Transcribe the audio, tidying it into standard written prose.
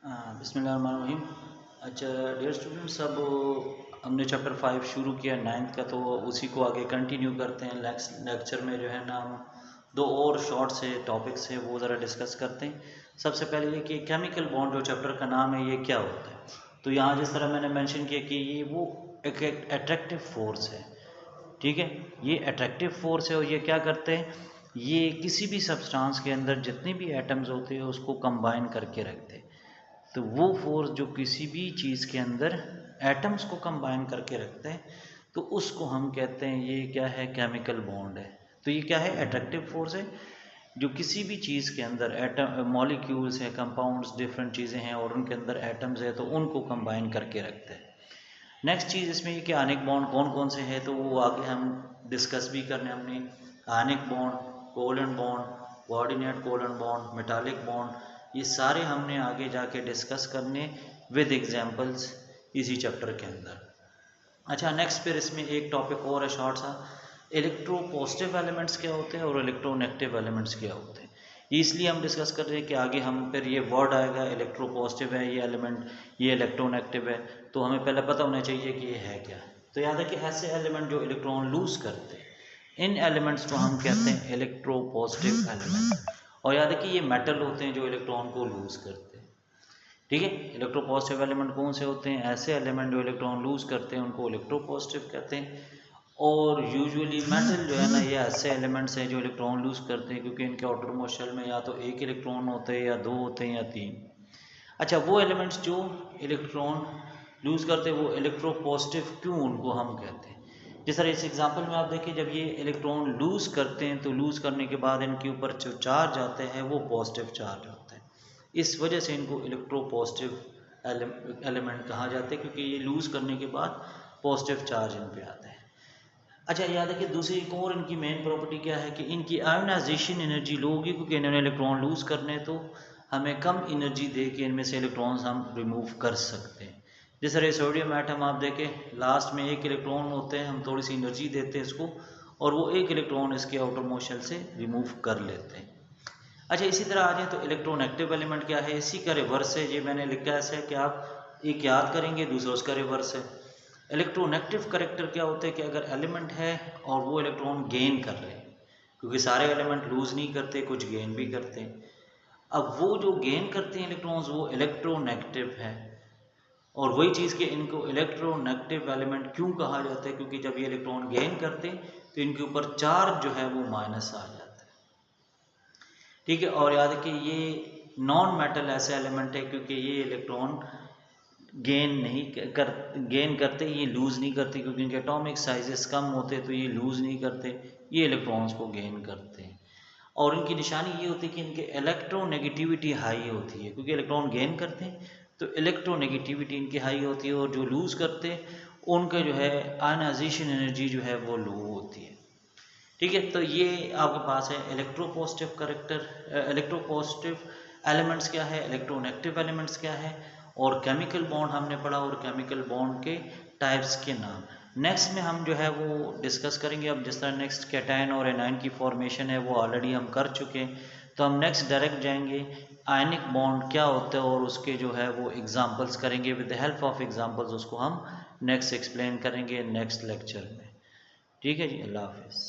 बिस्मिल्लाहिर्रहमानिर्रहीम। अच्छा dear students, अब हमने चैप्टर 5 शुरू किया 9th का, तो उसी को आगे कंटिन्यू करते हैं। नेक्स्ट लेक्चर में जो है ना हम दो और शॉर्ट से टॉपिक्स है वो ज़रा डिस्कस करते हैं। सबसे पहले ये कि केमिकल बॉन्ड जो चैप्टर का नाम है ये क्या होता है। तो यहाँ जिस तरह मैंने मेंशन किया कि ये वो एक अट्रैक्टिव फोर्स है, ठीक है। ये अट्रैक्टिव फोर्स है और ये क्या करते हैं, ये किसी भी सब्सटेंस के अंदर जितने भी एटम्स होते हैं उसको कंबाइन करके रखते हैं। तो वो फोर्स जो किसी भी चीज़ के अंदर एटम्स को कंबाइन करके रखते हैं तो उसको हम कहते हैं ये क्या है, केमिकल बॉन्ड है। तो ये क्या है, अट्रैक्टिव फोर्स है जो किसी भी चीज़ के अंदर एटम मॉलिक्यूल्स हैं, कंपाउंड्स, डिफरेंट चीज़ें हैं और उनके अंदर एटम्स है तो उनको कंबाइन करके रखते हैं। नेक्स्ट चीज़ इसमें ये कि आयनिक बॉन्ड कौन कौन से हैं तो वो आगे हम डिस्कस भी करने हमने। Ionic bond, covalent bond, coordinate covalent bond, metallic bond, ये सारे हमने आगे जाके डिस्कस करने विद एग्जांपल्स इसी चैप्टर के अंदर। अच्छा नेक्स्ट फिर इसमें एक टॉपिक और है शॉर्ट सा, इलेक्ट्रो पॉजिटिव एलिमेंट्स क्या होते हैं और इलेक्ट्रोनेगेटिव एलिमेंट्स क्या होते हैं। इसलिए हम डिस्कस कर रहे हैं कि आगे हम फिर ये वर्ड आएगा इलेक्ट्रो पॉजिटिव है ये एलिमेंट, ये इलेक्ट्रोनेगेटिव है, तो हमें पहले पता होना चाहिए कि ये है क्या। तो याद है कि ऐसे एलिमेंट जो इलेक्ट्रॉन लूज करते हैं इन एलिमेंट्स को हम कहते हैं इलेक्ट्रो पॉजिटिव एलिमेंट। और याद है कि ये मेटल होते हैं जो इलेक्ट्रॉन को लूज करते हैं, ठीक है। इलेक्ट्रोपॉजिटिव एलिमेंट कौन से होते हैं, ऐसे एलिमेंट जो इलेक्ट्रॉन लूज करते हैं उनको इलेक्ट्रोपॉजिटिव कहते हैं। और यूजुअली मेटल जो है ना ये ऐसे एलिमेंट्स हैं जो इलेक्ट्रॉन लूज करते हैं क्योंकि इनके आउटर शेल में या तो एक इलेक्ट्रॉन होते हैं या दो होते हैं या तीन। अच्छा वो एलिमेंट्स जो इलेक्ट्रॉन लूज करते हैं वो इलेक्ट्रोपॉजिटिव क्यों उनको हम कहते हैं। जिस तरह इस एग्जांपल में आप देखिए, जब ये इलेक्ट्रॉन लूज करते हैं तो लूज करने के बाद इनके ऊपर जो चार्ज आते हैं वो पॉजिटिव चार्ज होता है, इस वजह से इनको इलेक्ट्रोपॉजिटिव एलिमेंट कहा जाता है क्योंकि ये लूज करने के बाद पॉजिटिव चार्ज इन पे आता है। अच्छा याद है कि दूसरी एक और इनकी मेन प्रॉपर्टी क्या है कि इनकी आयोनाइजेशन एनर्जी लो होगी क्योंकि इन्होंने इलेक्ट्रॉन लूज करने तो हमें कम एनर्जी दे के इनमें से इलेक्ट्रॉन्स हम रिमूव कर सकते हैं। जिस तरह सोडियम एटम आप देखें लास्ट में एक इलेक्ट्रॉन होते हैं, हम थोड़ी सी एनर्जी देते हैं इसको और वो एक इलेक्ट्रॉन इसके आउटर मोशन से रिमूव कर लेते हैं। अच्छा इसी तरह आ जाए तो इलेक्ट्रोनेगेटिव एलिमेंट क्या है, इसी का रिवर्स है। ये मैंने लिखा है ऐसे कि आप एक याद करेंगे दूसरा उसका रिवर्स है। इलेक्ट्रोनेगेटिव करेक्टर क्या होता है कि अगर एलिमेंट है और वो इलेक्ट्रॉन गेन कर रहे हैं, क्योंकि सारे एलिमेंट लूज नहीं करते, कुछ गेन भी करते हैं। अब वो जो गेन करते हैं इलेक्ट्रॉन्स वो इलेक्ट्रोनेगेटिव है। और वही चीज़ कि इनको इलेक्ट्रोनेगेटिव एलिमेंट क्यों कहा जाता है, क्योंकि जब ये इलेक्ट्रॉन गेन करते हैं तो इनके ऊपर चार्ज जो है वो माइनस आ जाता है, ठीक है। और याद है कि ये नॉन मेटल ऐसे एलिमेंट है क्योंकि ये इलेक्ट्रॉन गेन नहीं कर गेन करते, ये लूज़ नहीं करते क्योंकि इनके एटॉमिक साइजेस कम होते तो ये लूज़ नहीं करते, ये इलेक्ट्रॉन्स को गेन करते हैं। और इनकी निशानी ये होती है कि इनके इलेक्ट्रोनेगेटिविटी हाई होती है, क्योंकि इलेक्ट्रॉन गेन करते हैं तो इलेक्ट्रोनेगेटिविटी इनकी हाई होती है और जो लूज़ करते हैं उनका जो है आयनाइजेशन एनर्जी जो है वो लो होती है, ठीक है। तो ये आपके पास है इलेक्ट्रोपॉजिटिव करेक्टर, इलेक्ट्रोपॉजिटिव एलिमेंट्स क्या है, इलेक्ट्रोनेगेटिव एलिमेंट्स क्या है, और केमिकल बॉन्ड हमने पढ़ा और केमिकल बॉन्ड के टाइप्स के नाम। नेक्स्ट में हम जो है वो डिस्कस करेंगे। अब जिस तरह नेक्स्ट कैटायन और एनायन की फॉर्मेशन है वो ऑलरेडी हम कर चुके हैं, तो हम नेक्स्ट डायरेक्ट जाएंगे आयनिक बॉन्ड क्या होता है और उसके जो है वो एग्जांपल्स करेंगे। With the help of examples उसको हम नेक्स्ट एक्सप्लेन करेंगे नेक्स्ट लेक्चर में, ठीक है जी। अल्लाह हाफिज़।